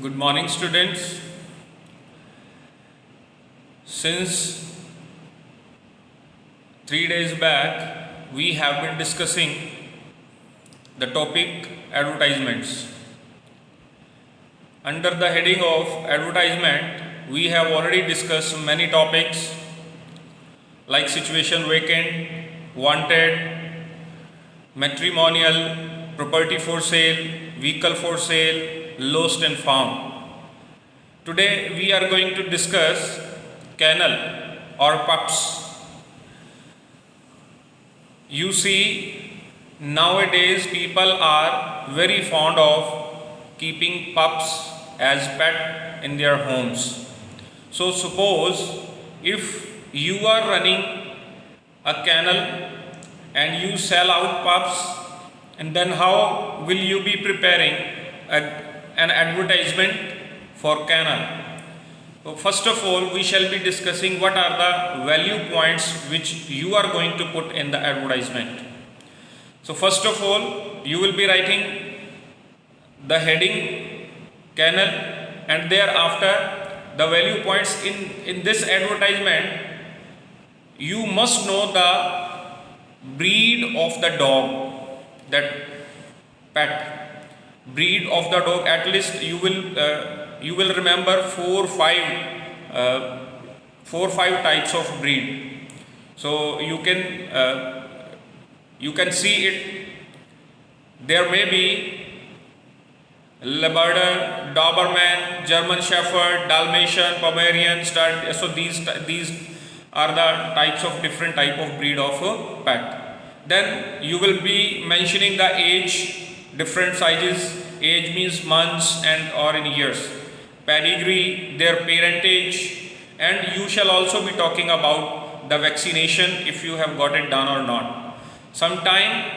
Good morning, students. Since 3 days back, we have been discussing the topic advertisements. Under the heading of advertisement, we have already discussed many topics like situation vacant, wanted, matrimonial, property for sale, vehicle for sale, lost and found. Today we are going to discuss kennel or pups. You see, nowadays people are very fond of keeping pups as pet in their homes. So suppose if you are running a kennel and you sell out pups, and then how will you be preparing an advertisement for kennel? So first of all, we shall be discussing what are the value points which you are going to put in the advertisement. So first of all, you will be writing the heading kennel, and thereafter the value points in this advertisement. You must know the breed of the dog, that pet breed of the dog. At least you will remember four five types of breed. So you can see it. There may be Labrador, Doberman, German Shepherd, Dalmatian, Pomeranian, Stud. So these are the types of different type of breed of a pet. Then you will be mentioning the age, different sizes. Age means months and or in years. Pedigree, their parentage, and you shall also be talking about the vaccination, if you have got it done or not. Sometime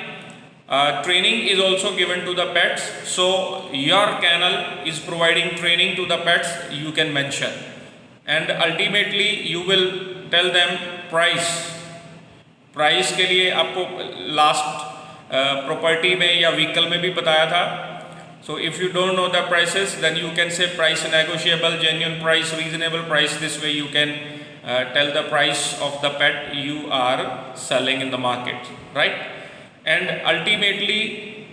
training is also given to the pets, so your kennel is providing training to the pets, you can mention. And ultimately you will tell them price के लिए आपको last property में या vehicle में भी बताया था. So if you don't know the prices, then you can say price negotiable, genuine price, reasonable price. This way you can tell the price of the pet you are selling in the market, right? And ultimately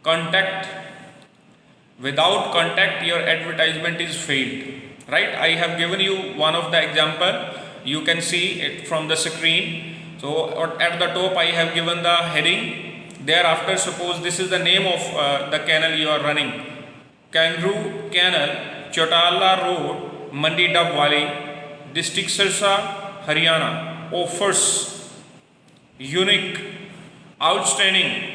contact. Without contact, your advertisement is failed, right? I have given you one of the example. You can see it from the screen. So at the top I have given the heading. Thereafter, suppose this is the name of the kennel you are running. Kangaroo Kennel, Chotala Road, Mandi Dabwali, District Sirsa, Haryana. Offers unique, outstanding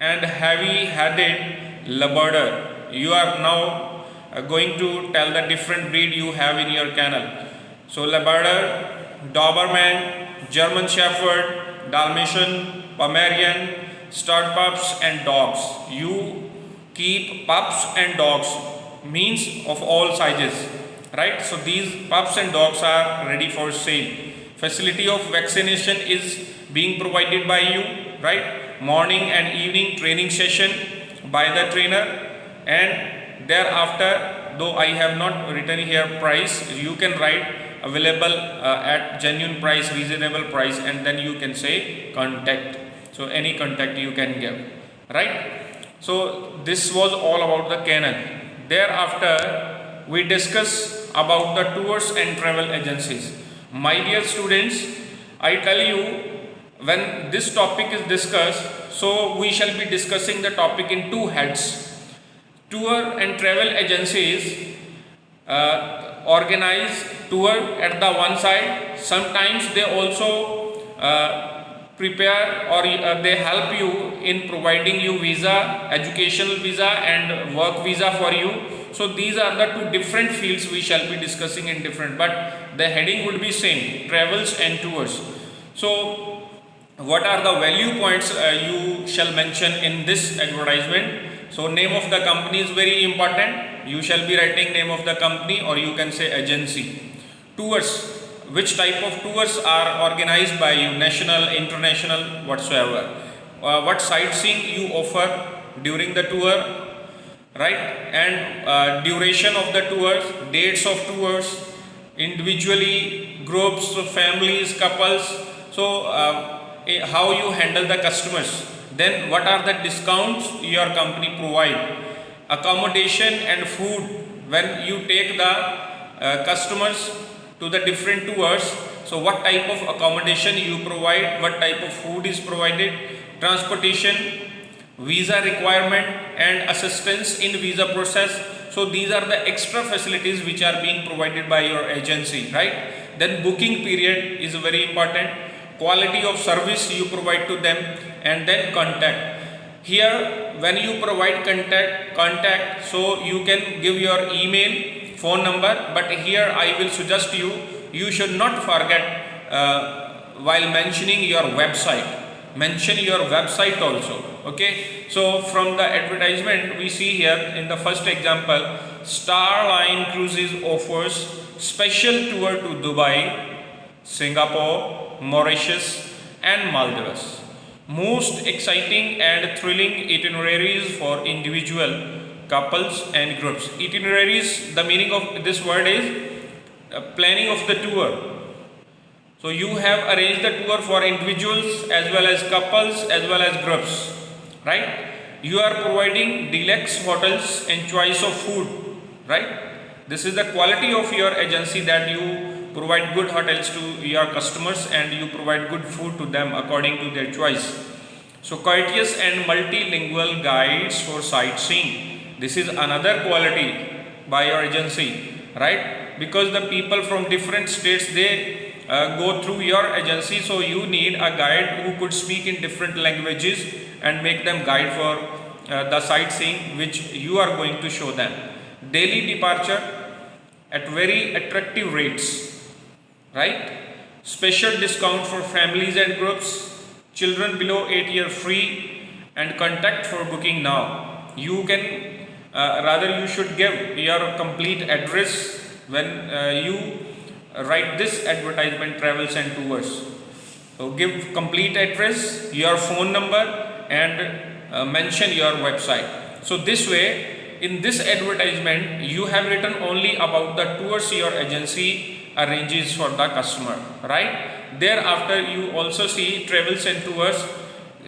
and heavy-headed Labrador. You are now going to tell the different breed you have in your kennel. So Labrador, Doberman, German Shepherd, Dalmatian, Pomeranian, stud pups and dogs. You keep pups and dogs, means of all sizes, right? So these pups and dogs are ready for sale. Facility of vaccination is being provided by you, right? Morning and evening training session by the trainer, and thereafter, though I have not written here price, you can write available at genuine price, reasonable price, and then you can say contact. So any contact you can give, right? So this was all about the kennel. Thereafter we discuss about the tours and travel agencies. My dear students, I tell you, when this topic is discussed, so we shall be discussing the topic in two heads. Tour and travel agencies organize tour at the one side. Sometimes they also prepare or they help you in providing you visa, educational visa and work visa for you. So these are the two different fields we shall be discussing in different, but the heading would be same, travels and tours. So what are the value points you shall mention in this advertisement? So name of the company is very important. You shall be writing name of the company, or you can say agency. Tours, which type of tours are organized by you, national, international, whatsoever. What sightseeing you offer during the tour, right? And duration of the tours, dates of tours, individually, groups, families, couples. So how you handle the customers, then what are the discounts your company provide, accommodation and food when you take the customers to the different tours. So what type of accommodation you provide, what type of food is provided, transportation, visa requirement and assistance in visa process. So these are the extra facilities which are being provided by your agency, right? Then booking period is very important, quality of service you provide to them, and then contact. Here when you provide contact, so you can give your email, phone number, but here I will suggest you should not forget while mentioning your website, mention your website also. Okay, so from the advertisement we see here in the first example, Starline Cruises offers special tour to Dubai, Singapore, Mauritius and Maldives. Most exciting and thrilling itineraries for individual, couples and groups. Itineraries, the meaning of this word is planning of the tour. So you have arranged the tour for individuals as well as couples as well as groups, right? You are providing deluxe hotels and choice of food, right? This is the quality of your agency, that you provide good hotels to your customers and you provide good food to them according to their choice. So courteous and multilingual guides for sightseeing. This is another quality by your agency, right? Because the people from different states, they go through your agency, so you need a guide who could speak in different languages and make them guide for the sightseeing which you are going to show them. Daily departure at very attractive rates, right? Special discount for families and groups, children below 8 years free, and contact for booking now. You can rather you should give your complete address when you write this advertisement, travels and tours. So give complete address, your phone number and mention your website. So this way, in this advertisement you have written only about the tours your agency arranges for the customer, right? Thereafter you also see travels and tours.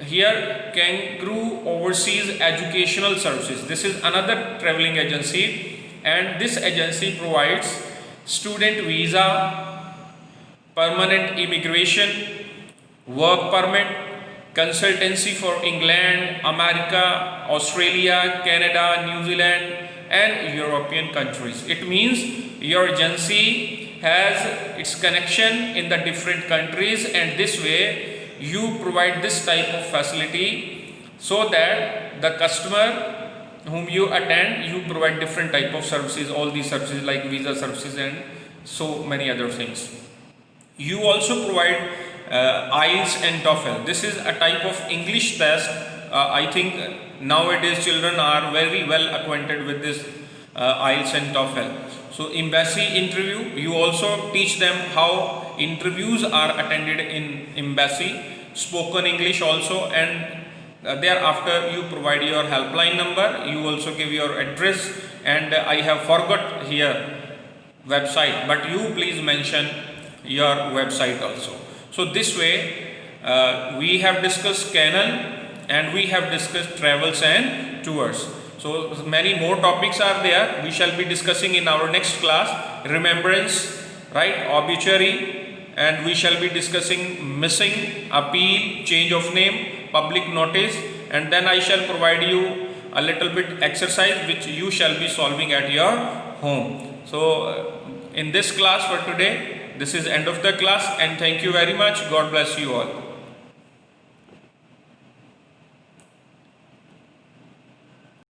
Here, Kangaroo Overseas Educational Services. This is another traveling agency, and this agency provides student visa, permanent immigration, work permit, consultancy for England, America, Australia, Canada, New Zealand and European countries. It means your agency has its connection in the different countries, and this way you provide this type of facility so that the customer whom you attend, you provide different type of services, all these services like visa services and so many other things. You also provide IELTS and TOEFL. This is a type of English test. I think nowadays children are very well acquainted with this IELTS and TOEFL. So embassy interview, you also teach them how interviews are attended in embassy, spoken English also, and thereafter you provide your helpline number, you also give your address, and I have forgot here website, but you please mention your website also. So this way we have discussed Canon and we have discussed travels and tours. So many more topics are there, we shall be discussing in our next class. Remembrance, right, obituary, and we shall be discussing missing, appeal, change of name, public notice, and then I shall provide you a little bit exercise which you shall be solving at your home. So in this class for today, this is end of the class, and thank you very much. God bless you all.